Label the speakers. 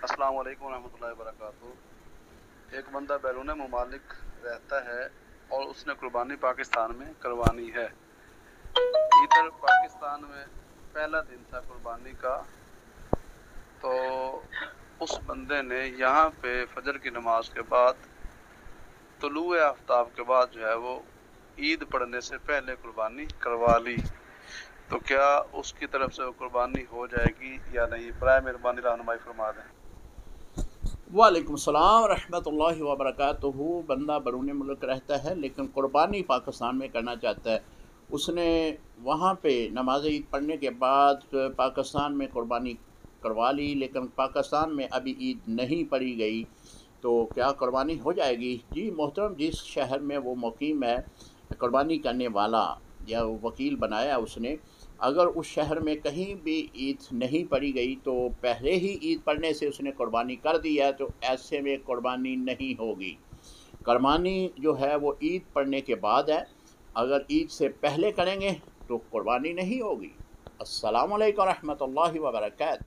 Speaker 1: अस्सलाम वालेकुम रहमतुल्लाहि वबरकातुहू। एक बंदा बैरून ममालिक रहता है और उसने कुर्बानी पाकिस्तान में करवानी है। इधर पाकिस्तान में पहला दिन था कुर्बानी का, तो उस बंदे ने यहाँ पे फजर की नमाज के बाद तुलूए आफ्ताब के बाद जो है वो ईद पढ़ने से पहले कुर्बानी करवा ली। तो क्या उसकी तरफ से वो कुर्बानी हो जाएगी या नहीं? बराए मेहरबानी रहनुमाई फरमा दें।
Speaker 2: वालेकुम सलाम रहमतुल्लाहि व बरकातुहू। बंदा बैरून मुल्क रहता है लेकिन कुर्बानी पाकिस्तान में करना चाहता है। उसने वहाँ पे नमाज ईद पढ़ने के बाद पाकिस्तान में कुर्बानी करवा ली, लेकिन पाकिस्तान में अभी ईद नहीं पढ़ी गई, तो क्या कुर्बानी हो जाएगी? जी मोहतरम, जिस शहर में वो मुकीम है, कुर्बानी करने वाला या वकील बनाया उसने, अगर उस शहर में कहीं भी ईद नहीं पढ़ी गई तो पहले ही ईद पढ़ने से उसने कुर्बानी कर दी है, तो ऐसे में कुर्बानी नहीं होगी। कुर्बानी जो है वो ईद पढ़ने के बाद है। अगर ईद से पहले करेंगे तो कुर्बानी नहीं होगी। अस्सलाम वालेकुम रहमतुल्लाहि व बरकातहू।